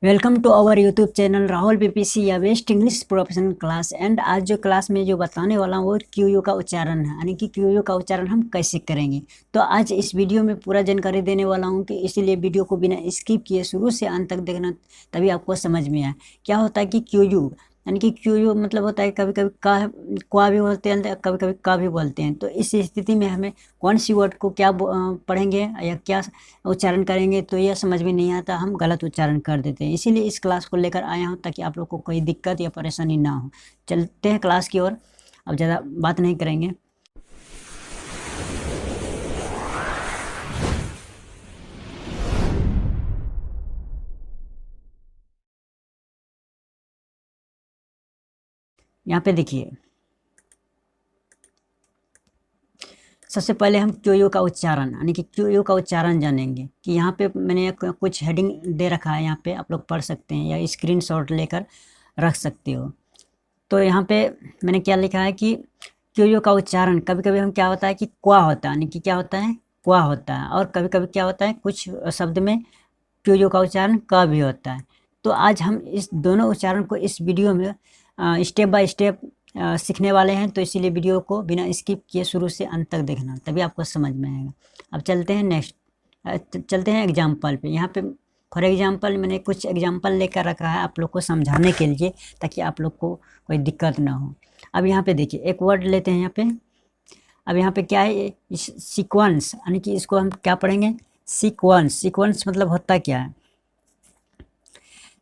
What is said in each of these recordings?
Welcome to our YouTube channel Rahul BPC या best English professional class. And आज जो class में जो बताने वाला हूँ वो क्यू का उच्चारण है, यानी कि क्यू का उच्चारण हम कैसे करेंगे। तो आज इस वीडियो में पूरा जानकारी देने वाला हूँ कि इसीलिए वीडियो को बिना स्किप किए शुरू से अंत तक देखना, तभी आपको समझ में आए क्या होता है कि क्यू यानी कि क्यू मतलब होता है कभी कभी का भी बोलते हैं, कभी कभी का भी बोलते हैं। तो इस स्थिति में हमें कौन सी वर्ड को क्या पढ़ेंगे या क्या उच्चारण करेंगे तो यह समझ में नहीं आता, हम गलत उच्चारण कर देते हैं। इसीलिए इस क्लास को लेकर आया हूँ ताकि आप लोग को कोई दिक्कत या परेशानी ना हो। चलते हैं क्लास की ओर, अब ज़्यादा बात नहीं करेंगे। यहाँ पे देखिए, सबसे पहले हम क्यू का उच्चारण यानी कि क्यू का उच्चारण जानेंगे कि यहाँ पे मैंने कुछ हेडिंग दे रखा है, यहाँ पे आप लोग पढ़ सकते हैं या स्क्रीनशॉट लेकर रख सकते हो। तो यहाँ पे मैंने क्या लिखा है कि क्यू का उच्चारण कभी कभी हम क्या होता है कि क्वा होता है, यानी कि क्या होता है क्वा होता है, और कभी कभी क्या होता है कुछ शब्द में क्यू का उच्चारण क भी होता है। तो आज हम इस दोनों उच्चारण को इस वीडियो में स्टेप बाय स्टेप सीखने वाले हैं। तो इसीलिए वीडियो को बिना स्किप किए शुरू से अंत तक देखना, तभी आपको समझ में आएगा। अब चलते हैं नेक्स्ट, चलते हैं एग्जाम्पल पे। यहाँ पे फॉर एग्जाम्पल मैंने कुछ एग्जाम्पल लेकर रखा है आप लोग को समझाने के लिए, ताकि आप लोग को कोई दिक्कत ना हो। अब यहाँ पे देखिए एक वर्ड लेते हैं यहाँ पे। अब यहाँ पे क्या है, सीक्वेंस, यानी कि इसको हम क्या पढ़ेंगे, सीक्वेंस। सीक्वेंस मतलब होता क्या है,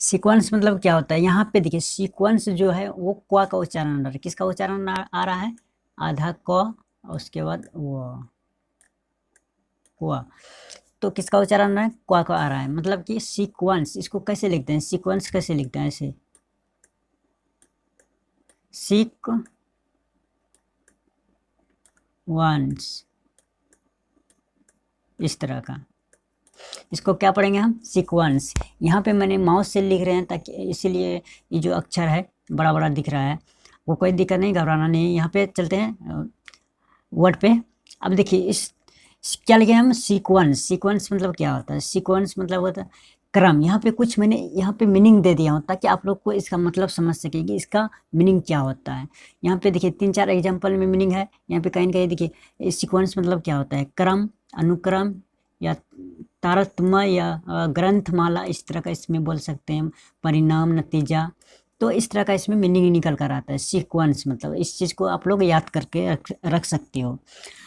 सीक्वेंस मतलब क्या होता है। यहाँ पे देखिए सीक्वेंस जो है वो क्वा का उच्चारण आ रहा है। किसका उच्चारण आ रहा है, आधा क, उसके बाद वो क्वा। तो किसका उच्चारण आ रहा है, क्वा का आ रहा है। मतलब कि सीक्वेंस, इसको कैसे लिखते हैं, सीक्वेंस कैसे लिखते हैं, ऐसे सीक्वेंस, इस तरह का। इसको क्या पढ़ेंगे हम, सीक्वेंस। यहाँ पे मैंने माउस से लिख रहे हैं ताकि इसीलिए ये जो अक्षर है बड़ा बड़ा दिख रहा है, वो कोई दिक्कत नहीं, घबराना नहीं। यहाँ पे चलते हैं वर्ड पे। अब देखिए इस क्या लिखे हम, सीक्वेंस। सीक्वेंस मतलब क्या होता है, सीक्वेंस मतलब होता है क्रम। यहाँ पे कुछ मैंने यहाँ पे मीनिंग दे दिया हूँ ताकि आप लोग को इसका मतलब समझ सके कि इसका मीनिंग क्या होता है। यहाँ पे देखिए 3-4 एग्जाम्पल में मीनिंग है। यहाँ पे कहीं ना कहीं देखिए सीक्वेंस मतलब क्या होता है, क्रम, अनुक्रम या तारतम्य या ग्रंथमाला, इस तरह का इसमें बोल सकते हैं, परिणाम, नतीजा। तो इस तरह का इसमें मीनिंग निकल कर आता है। सीक्वेंस मतलब इस चीज़ को आप लोग याद करके रख सकते हो।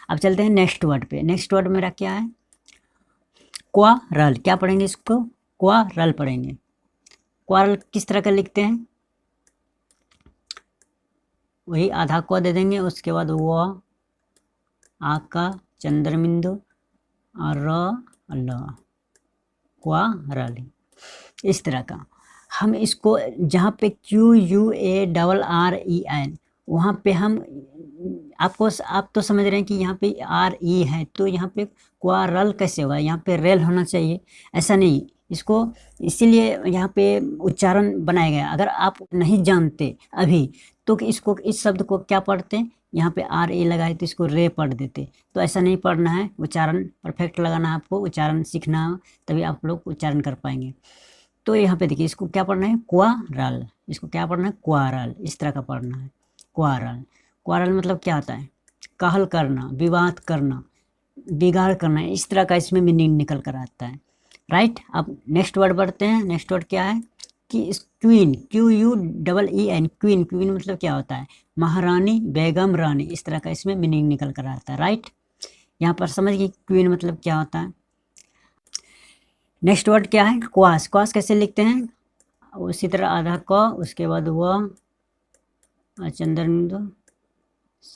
अब चलते हैं नेक्स्ट वर्ड पे। नेक्स्ट वर्ड मेरा क्या है, क्वारल। क्या पढ़ेंगे इसको, क्वारल पढ़ेंगे। क्वारल किस तरह का लिखते हैं, वही आधा क दे देंगे, उसके बाद वो आ का चंद्रबिंदु और ल, क्वारल, इस तरह का। हम इसको जहाँ पे QUARREN, वहाँ पे हम आप तो समझ रहे हैं कि यहाँ पे RE है, तो यहाँ पे क्वारल कैसे होगा, यहाँ पे रेल होना चाहिए, ऐसा नहीं। इसको इसीलिए यहाँ पे उच्चारण बनाया गया। अगर आप नहीं जानते अभी तो इसको, इस शब्द को क्या पढ़ते हैं, यहाँ पे RE लगाए तो इसको रे पढ़ देते। तो ऐसा नहीं पढ़ना है, उच्चारण परफेक्ट लगाना है आपको, उच्चारण सीखना है, तभी आप लोग उच्चारण कर पाएंगे। तो यहाँ पे देखिए इसको क्या पढ़ना है, क्वारल। इसको क्या पढ़ना है, क्वारल, इस तरह का पढ़ना है, क्वारल। क्वारल मतलब क्या होता है, कहल करना, विवाद करना, बिगाड़ करना, इस तरह का इसमें मीनिंग निकल कर आता है। राइट। अब नेक्स्ट वर्ड बढ़ते हैं। नेक्स्ट वर्ड क्या है कि क्वीन, QUEEN, क्वीन। क्वीन मतलब क्या होता है, महारानी, बेगम, रानी, इस तरह का इसमें मीनिंग निकल कर आता है। राइट, यहाँ पर समझिए क्वीन मतलब क्या होता है। नेक्स्ट वर्ड क्या है, क्वास। क्वास कैसे लिखते हैं, उसी तरह आधा क, उसके बाद वह चंद्रबिंदु स,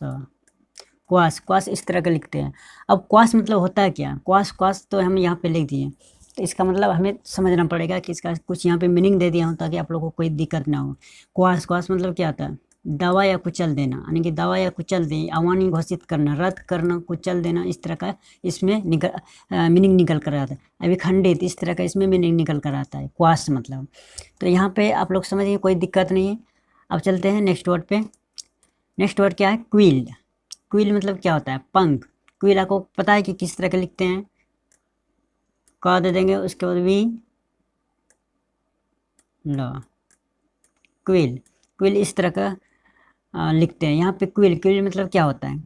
क्वास। क्वास इस तरह का लिखते हैं। अब क्वास मतलब होता है क्या, क्वास, क्वास तो हम यहाँ पे लिख दिए, तो इसका मतलब हमें समझना पड़ेगा कि इसका कुछ यहाँ पे मीनिंग दे दिया हूँ ताकि आप लोगों को कोई दिक्कत ना हो। क्वास, क्वास मतलब क्या होता है, दबा या कुचल देना, यानी कि दबा या कुचल दे, अवानी घोषित करना, रद्द करना, कुचल देना, इस तरह का इसमें मीनिंग निकल कर आता है। अभी खंडित, इस तरह का इसमें मीनिंग निकल कर आता है क्वास मतलब। तो यहाँ पे आप लोग समझिए, कोई दिक्कत नहीं है। अब चलते हैं नेक्स्ट वर्ड पे। नेक्स्ट वर्ड क्या है, क्विल। क्विल मतलब क्या होता है, पंख। क्विल आपको पता है कि किस तरह के लिखते हैं, क दे देंगे, उसके बाद वी, ल, क्विल, क्विल इस तरह का लिखते हैं। यहाँ पे क्विल, क्विल मतलब क्या होता है?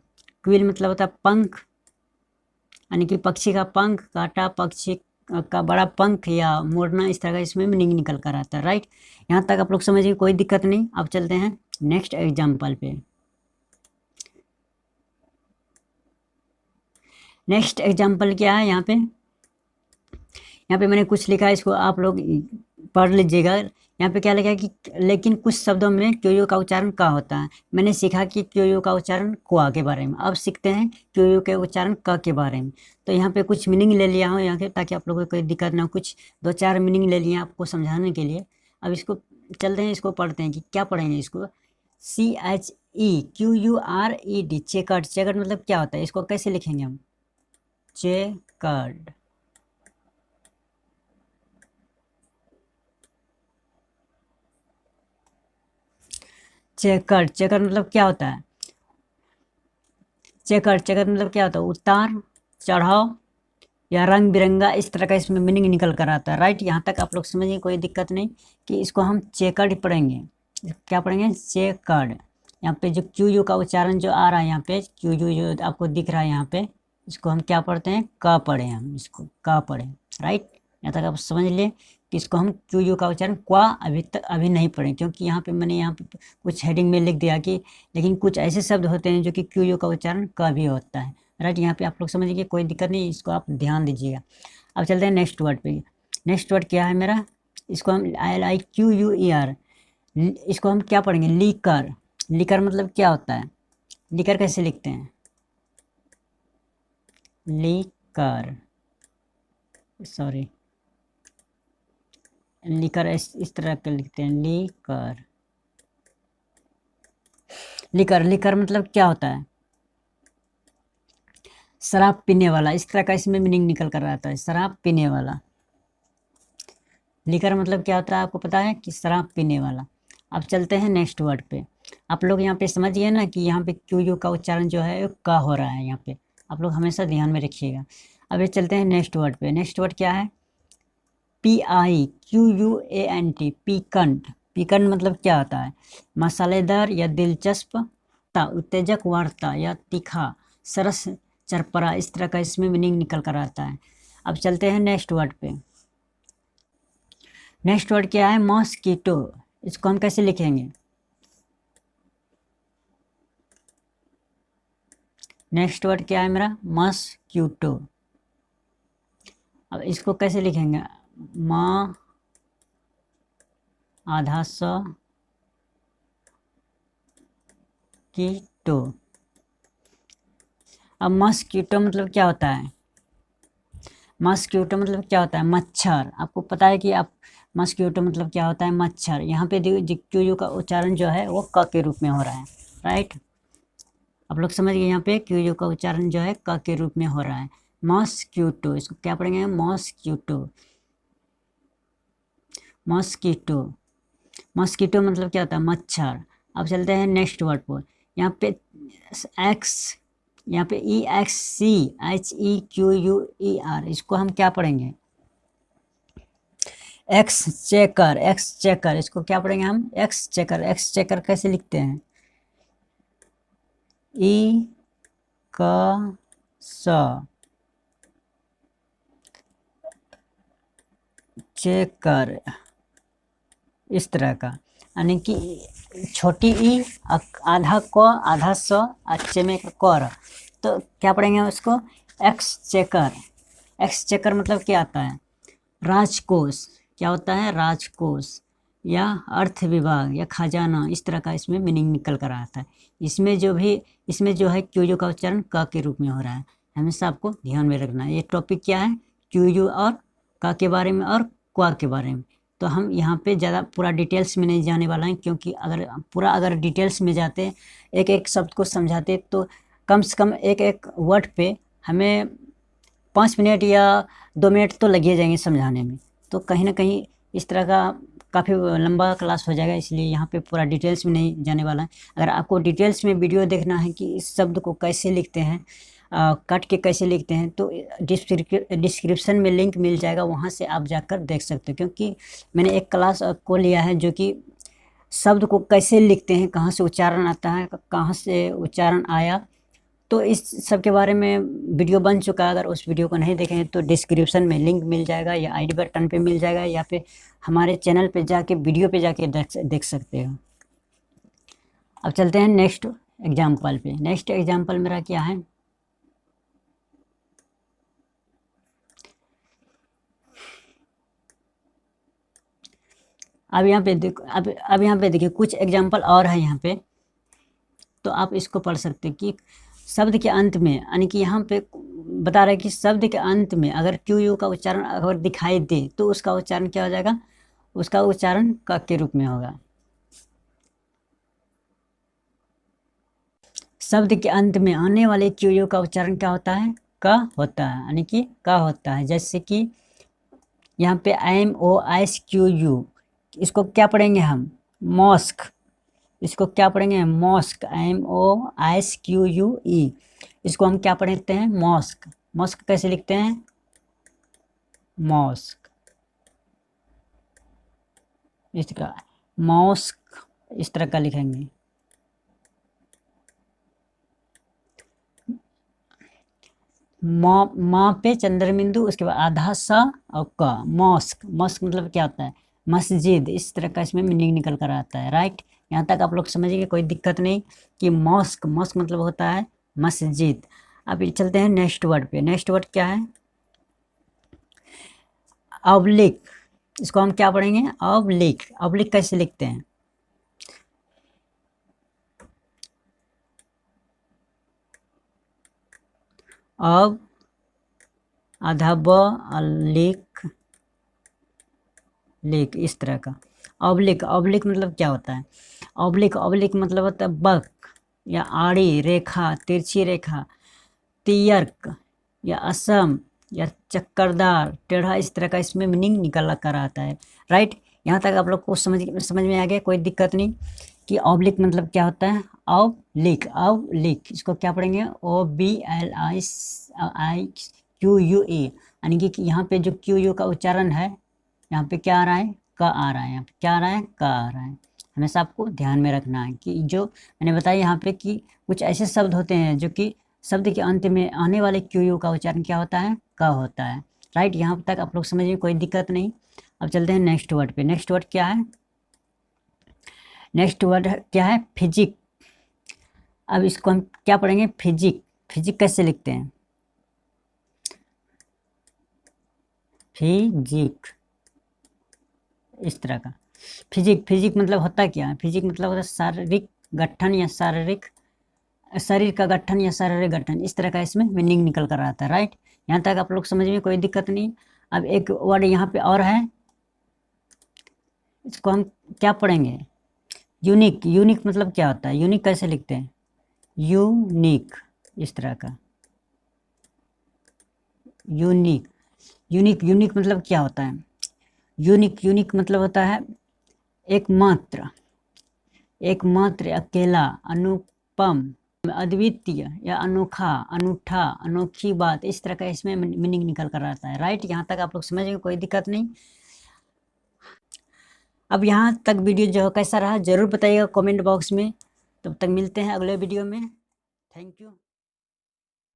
क्विल मतलब होता है पंख, यानी कि पक्षी का पंख काटा, पक्षी का बड़ा पंख या मोड़ना, इस तरह का इसमें मीनिंग निकल कर आता है। राइट, यहाँ तक आप लोग समझिए, कोई दिक्कत नहीं। अब चलते हैं नेक्स्ट एग्जाम्पल पे। नेक्स्ट एग्जाम्पल क्या है? यहाँ पे मैंने कुछ लिखा है, इसको आप लोग पढ़ लीजिएगा। यहाँ पे क्या लिखा है कि लेकिन कुछ शब्दों में क्यों का उच्चारण का होता है। मैंने सीखा कि क्यों का उच्चारण क्वा के बारे में, अब सीखते हैं क्यों के उच्चारण क के बारे में। तो यहाँ पे कुछ मीनिंग ले लिया हूँ यहाँ के, ताकि आप लोगों को कोई दिक्कत ना हो। कुछ 2-4 मीनिंग ले लिए आपको समझाने के लिए। अब इसको चलते हैं, इसको पढ़ते हैं कि क्या पढ़ेंगे इसको। CHEQURED, checkered. चेकर्ड मतलब क्या होता है? इसको कैसे लिखेंगे हम? चेकर्ड। चेकर्ड, चेकर्ड मतलब क्या होता है? चेकर्ड, चेकर्ड मतलब क्या होता है? उतार चढ़ाव या रंग बिरंगा, इस तरह का इसमें मीनिंग निकल कर आता है। राइट, यहाँ तक आप लोग समझिए, कोई दिक्कत नहीं कि इसको हम चेकर्ड पढ़ेंगे। क्या पढ़ेंगे? चेकर्ड। यहाँ पे जो क्यू का उच्चारण जो आ रहा है, यहाँ पे क्यू जो आपको दिख रहा है यहाँ पे, इसको हम क्या पढ़ते हैं? क पढ़े, हम इसको क पढ़े। राइट, यहाँ तक आप समझ लिए कि इसको हम क्यू का उच्चारण क्वा अभी नहीं पढ़े, क्योंकि यहाँ पे मैंने यहाँ पे कुछ हेडिंग में लिख दिया कि लेकिन कुछ ऐसे शब्द होते हैं जो कि क्यू का उच्चारण क भी होता है। राइट, यहाँ पे आप लोग समझिए, कोई दिक्कत नहीं, इसको आप ध्यान दीजिएगा। अब चलते हैं नेक्स्ट वर्ड पे। नेक्स्ट वर्ड क्या है मेरा? इसको हम LIQUER, इसको हम क्या पढ़ेंगे? लीकर। लीकर मतलब क्या होता है? लीकर कैसे लिखते हैं? लीकर, सॉरी, लीकर इस तरह के लिखते हैं, लीकर। लीकर, लीकर मतलब क्या होता है? शराब पीने वाला, इस तरह का इसमें मीनिंग निकल कर आता है, शराब पीने वाला। लीकर मतलब क्या होता है आपको पता है? कि शराब पीने वाला। अब चलते हैं नेक्स्ट वर्ड पे। आप लोग यहाँ पे समझिए ना कि यहाँ पे क्यू का उच्चारण जो है का हो रहा है यहाँ पे, आप लोग हमेशा ध्यान में रखिएगा। अब ये चलते हैं नेक्स्ट वर्ड पे। नेक्स्ट वर्ड क्या है? PIQUANT, पीकंट। पीकंट मतलब क्या होता है? मसालेदार या दिलचस्प, उत्तेजक वार्ता या तीखा, सरस, चरपरा, इस तरह का इसमें मीनिंग निकल कर आता है। अब चलते हैं नेक्स्ट वर्ड पे। नेक्स्ट वर्ड क्या है? मॉस्कीटो। इसको हम कैसे लिखेंगे? नेक्स्ट वर्ड क्या है मेरा? मॉस्क्यूटो। अब इसको कैसे लिखेंगे? म आधा स कीटो। अब मॉस्क्यूटो मतलब क्या होता है? मॉस्क्यूटो मतलब क्या होता है? मच्छर। आपको पता है कि आप मॉस्क्यूटो मतलब क्या होता है? मच्छर। यहाँ पे क्यू का उच्चारण जो है वो क के रूप में हो रहा है। राइट, आप लोग समझ गए, यहाँ पे क्यू का उच्चारण जो है क के रूप में हो रहा है। मॉस्क्यूटो, इसको क्या पढ़ेंगे? मॉस्क्यूटो। मॉस्कीटो, मॉस्कीटो मतलब क्या होता है? मच्छर। अब चलते हैं नेक्स्ट वर्ड पर। यहाँ पे एक्स, यहाँ पे EXCHEQUER, इसको हम क्या पढ़ेंगे? एक्स चेकर, एक्स चेकर, इसको क्या पढ़ेंगे हम? X checker. एक्स चेकर कैसे लिखते हैं? E क स चेकर, इस तरह का, यानी कि छोटी ई, आधा क, आधा स, अच्छे में कर, तो क्या पढ़ेंगे उसको? X checker. एक्स चेकर मतलब क्या आता है? राजकोष। क्या होता है? राजकोष या अर्थ विभाग या खजाना, इस तरह का इसमें मीनिंग निकल कर आता है। इसमें जो है क्यू का उच्चारण क के रूप में हो रहा है, हमेशा आपको ध्यान में रखना है। ये टॉपिक क्या है? क्यू और क के बारे में और क्वा के बारे में। तो हम यहाँ पे ज़्यादा पूरा डिटेल्स में नहीं जाने वाला हैं, क्योंकि अगर डिटेल्स में जाते, एक एक शब्द को समझाते, तो कम से कम एक एक वर्ड पे हमें 5 मिनट या 2 मिनट तो लग ही जाएंगे समझाने में। तो कहीं ना कहीं इस तरह का काफ़ी लंबा क्लास हो जाएगा, इसलिए यहाँ पे पूरा डिटेल्स में नहीं जाने वाला है। अगर आपको डिटेल्स में वीडियो देखना है कि इस शब्द को कैसे लिखते हैं, कट के कैसे लिखते हैं, तो डिस्क्रिप्शन में लिंक मिल जाएगा, वहाँ से आप जाकर देख सकते हो। क्योंकि मैंने एक क्लास को लिया है जो कि शब्द को कैसे लिखते हैं, कहाँ से उच्चारण आता है, कहाँ से उच्चारण आया, तो इस सब के बारे में वीडियो बन चुका है। अगर उस वीडियो को नहीं देखें तो डिस्क्रिप्शन में लिंक मिल जाएगा, या आई बटन पे मिल जाएगा, या फिर हमारे चैनल पे जाके वीडियो पे जाके देख सकते हो। अब चलते हैं नेक्स्ट एग्जाम्पल पे। नेक्स्ट एग्जाम्पल मेरा क्या है, अब यहाँ पे देखो, अब यहाँ पे देखिए कुछ एग्जाम्पल और है यहाँ पे, तो आप इसको पढ़ सकते हैं कि शब्द के अंत में, यानी कि यहाँ पे बता रहा है कि शब्द के अंत में अगर क्यू यू का उच्चारण अगर दिखाई दे तो उसका उच्चारण क्या हो जाएगा, उसका उच्चारण क के रूप में होगा। शब्द के अंत में आने वाले क्यू यू का उच्चारण क्या होता है, क होता है, यानी कि क होता है। जैसे कि यहाँ पे MOSQU, इसको क्या पढ़ेंगे हम, मॉस्क। इसको क्या पढ़ेंगे, मॉस्क, MOSQUE। इसको हम क्या पढ़ते हैं, मॉस्क। मॉस्क कैसे लिखते हैं, मॉस्क, इसका मॉस्क इस तरह का लिखेंगे। माँ पे चंद्रबिंदु, उसके बाद आधा सा और क, मॉस्क। मॉस्क मतलब क्या होता है, मस्जिद। इस तरह का इसमें मीनिंग निकल कर आता है, राइट। यहाँ तक आप लोग समझिए, कोई दिक्कत नहीं कि मॉस्क, मॉस्क मतलब होता है मस्जिद। अब चलते हैं नेक्स्ट वर्ड पे। नेक्स्ट वर्ड क्या है, ऑब्लिक। इसको हम क्या पढ़ेंगे, ऑब्लिक। ऑब्लिक कैसे लिखते हैं, अब आधा ब, लिख, लिख, इस तरह का ऑब्लिक। ऑब्लिक मतलब क्या होता है, ऑब्लिक, ऑब्लिक मतलब होता है बक, या आड़ी रेखा, तिरछी रेखा, तियर्क, या असम, या चक्करदार, टेढ़ा। इस तरह का इसमें मीनिंग निकल कर आता है, राइट। यहाँ तक आप लोग को समझ में आ गया, कोई दिक्कत नहीं कि ऑब्लिक मतलब क्या होता है, ऑब्लिक। ऑब्लिक इसको क्या पढ़ेंगे, OBLIQUE, यानी कि यहाँ पे जो क्यू यू का उच्चारण है, यहाँ पे क्या आ रहा है, क आ रहा है। यहाँ पे क्या आ रहा है, क आ रहा है। हमेशा आपको ध्यान में रखना है कि जो मैंने बताया यहाँ पे कि कुछ ऐसे शब्द होते हैं जो कि शब्द के अंत में आने वाले क्यू यू का उच्चारण क्या होता है, क होता है, राइट। यहाँ तक आप लोग समझिए, कोई दिक्कत नहीं। अब चलते हैं नेक्स्ट वर्ड पे। नेक्स्ट वर्ड क्या है, नेक्स्ट वर्ड क्या है, फिजिक। अब इसको हम क्या पढ़ेंगे, फिजिक। फिजिक कैसे लिखते हैं, फिजिक, इस तरह का। फिजिक, फिजिक मतलब होता क्या है, फिजिक मतलब होता है शारीरिक गठन, या शारीरिक, शरीर का गठन या शारीरिक गठन। इस तरह का इसमें मीनिंग निकल कर आता है, राइट। यहाँ तक आप लोग समझ में कोई दिक्कत नहीं। अब एक वर्ड यहाँ पे और है, इसको हम क्या पढ़ेंगे, यूनिक। यूनिक मतलब क्या होता है, यूनिक कैसे लिखते हैं, यूनिक, इस तरह का, यूनिक। यूनिक, यूनिक मतलब क्या होता है, यूनिक, यूनिक मतलब होता है एकमात्र, एकमात्र, अकेला, अनुपम, अद्वितीय, या अनोखा, अनूठा, अनोखी बात। इस तरह का इसमें मीनिंग निकल कर आता है, राइट। यहाँ तक आप लोग समझेंगे, कोई दिक्कत नहीं। अब यहाँ तक वीडियो जो है कैसा रहा जरूर बताइएगा कमेंट बॉक्स में। तब तक मिलते हैं अगले वीडियो में। Thank you.